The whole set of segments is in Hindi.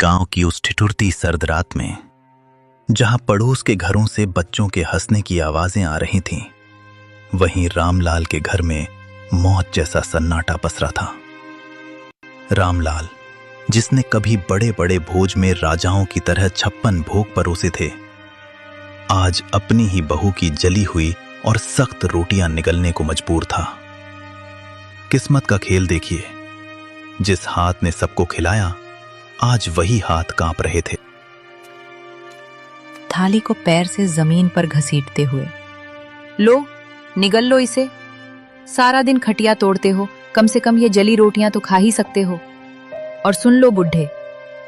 गांव की उस ठिठुरती सर्द रात में, जहां पड़ोस के घरों से बच्चों के हंसने की आवाजें आ रही थीं, वहीं रामलाल के घर में मौत जैसा सन्नाटा पसरा था। रामलाल, जिसने कभी बड़े बड़े भोज में राजाओं की तरह 56 भोग परोसे थे, आज अपनी ही बहू की जली हुई और सख्त रोटियां निगलने को मजबूर था। किस्मत का खेल देखिए, जिस हाथ ने सबको खिलाया, आज वही हाथ कांप रहे थे। थाली को पैर से जमीन पर घसीटते हुए, लो निगल लो इसे। सारा दिन खटिया तोड़ते हो, कम से कम ये जली रोटियां तो खा ही सकते हो। और सुन लो बुढ़े,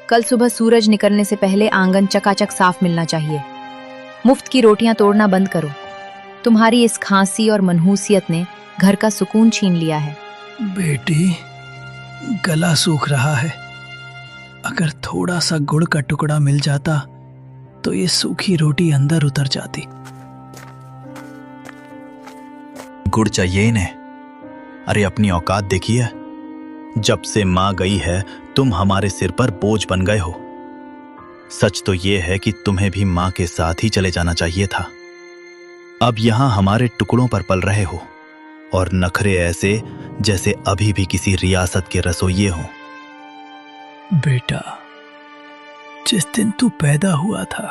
कल सुबह सूरज निकलने से पहले आंगन चकाचक साफ मिलना चाहिए। मुफ्त की रोटियां तोड़ना बंद करो। तुम्हारी इस खांसी और मनहूसियत ने घर का सुकून छीन लिया है। बेटी, गला सूख रहा है। अगर थोड़ा सा गुड़ का टुकड़ा मिल जाता तो ये सूखी रोटी अंदर उतर जाती। गुड़ चाहिए इन्हें? अरे अपनी औकात देखिए। जब से मां गई है, तुम हमारे सिर पर बोझ बन गए हो। सच तो यह है कि तुम्हें भी मां के साथ ही चले जाना चाहिए था। अब यहां हमारे टुकड़ों पर पल रहे हो, और नखरे ऐसे जैसे अभी भी किसी रियासत के रसोइये हों। बेटा, जिस दिन तू पैदा हुआ था,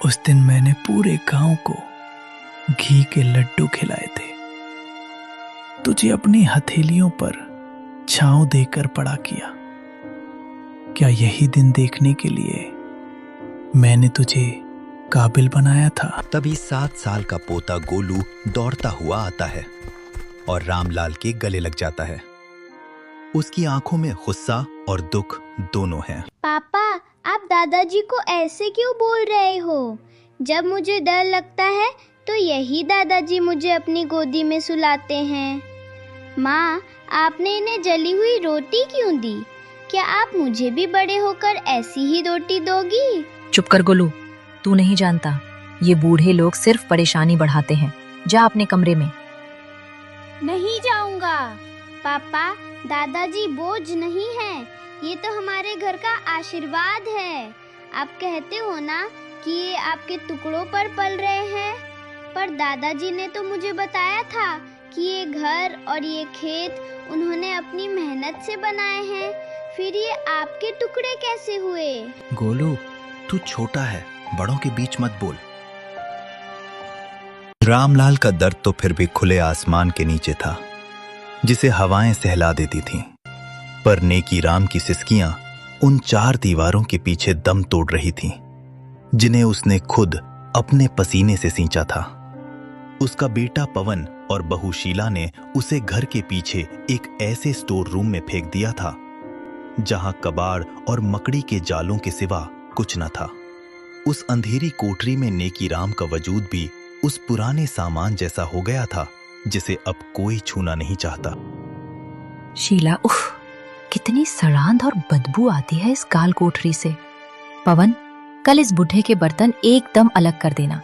उस दिन मैंने पूरे गांव को घी के लड्डू खिलाए थे। तुझे अपनी हथेलियों पर छांव देकर बड़ा किया। क्या यही दिन देखने के लिए मैंने तुझे काबिल बनाया था? तभी 7 साल का पोता गोलू दौड़ता हुआ आता है और रामलाल के गले लग जाता है। उसकी आंखों में गुस्सा और दुख दोनों हैं। पापा, आप दादाजी को ऐसे क्यों बोल रहे हो? जब मुझे डर लगता है तो यही दादाजी मुझे अपनी गोदी में सुलाते हैं। माँ, आपने इन्हें जली हुई रोटी क्यों दी? क्या आप मुझे भी बड़े होकर ऐसी ही रोटी दोगी? चुप कर गोलू, तू नहीं जानता, ये बूढ़े लोग सिर्फ परेशानी बढ़ाते हैं। जा अपने कमरे में। नहीं जाऊंगा। पापा, दादाजी बोझ नहीं है, ये तो हमारे घर का आशीर्वाद है। आप कहते हो ना कि ये आपके टुकड़ों पर पल रहे हैं, पर दादाजी ने तो मुझे बताया था कि ये घर और ये खेत उन्होंने अपनी मेहनत से बनाए हैं। फिर ये आपके टुकड़े कैसे हुए? गोलू, तू छोटा है, बड़ों के बीच मत बोल। रामलाल का दर्द तो फिर भी खुले आसमान के नीचे था, जिसे हवाएं सहला देती थीं, पर नेकी राम की सिसकियां उन 4 दीवारों के पीछे दम तोड़ रही थीं, जिन्हें उसने खुद अपने पसीने से सींचा था। उसका बेटा पवन और बहू शीला ने उसे घर के पीछे एक ऐसे स्टोर रूम में फेंक दिया था, जहां कबाड़ और मकड़ी के जालों के सिवा कुछ न था। उस अंधेरी कोठरी में नेकी राम का वजूद भी उस पुराने सामान जैसा हो गया था, जिसे अब कोई छूना नहीं चाहता। शीला, उफ, कितनी सड़ांध और बदबू आती है इस काल कोठरी से। पवन, कल इस बुढ़े के बर्तन एकदम अलग कर देना।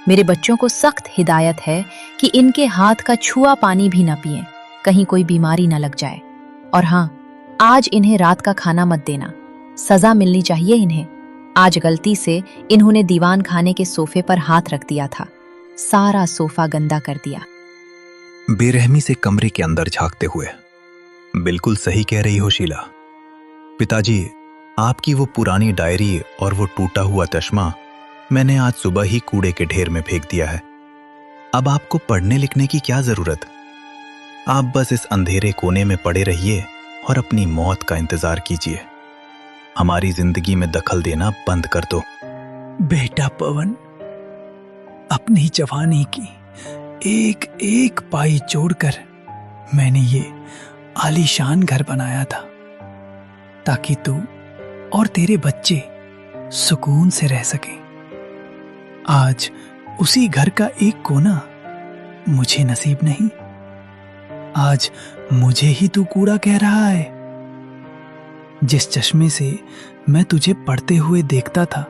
मेरे बच्चों को सख्त हिदायत है कि इनके हाथ का छुआ पानी भी ना पिएं, कहीं कोई बीमारी ना लग जाए। और हाँ, आज इन्हें रात का खाना मत देना, सजा मिलनी चाहिए इन्हें। आज गलती से इन्होंने दीवान खाने के सोफे पर हाथ रख दिया था, सारा सोफा गंदा कर दिया। बेरहमी से कमरे के अंदर झांकते हुए, बिल्कुल सही कह रही हो शीला। पिताजी, आपकी वो पुरानी डायरी और वो टूटा हुआ चश्मा मैंने आज सुबह ही कूड़े के ढेर में फेंक दिया है। अब आपको पढ़ने लिखने की क्या जरूरत? आप बस इस अंधेरे कोने में पड़े रहिए और अपनी मौत का इंतजार कीजिए। हमारी जिंदगी में दखल देना बंद कर दो। बेटा पवन, अपनी जवानी की एक एक पाई जोड़कर मैंने ये आलीशान घर बनाया था, ताकि तू और तेरे बच्चे सुकून से रह सकें। आज उसी घर का एक कोना मुझे नसीब नहीं। आज मुझे ही तू कूड़ा कह रहा है। जिस चश्मे से मैं तुझे पढ़ते हुए देखता था,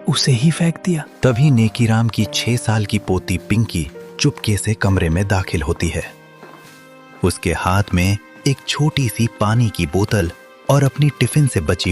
उसे ही फेंक दिया। तभी नेकीराम की 6 साल की पोती पिंकी चुपके से कमरे में दाखिल होती है। उसके हाथ में एक छोटी सी पानी की बोतल और अपनी टिफिन से बची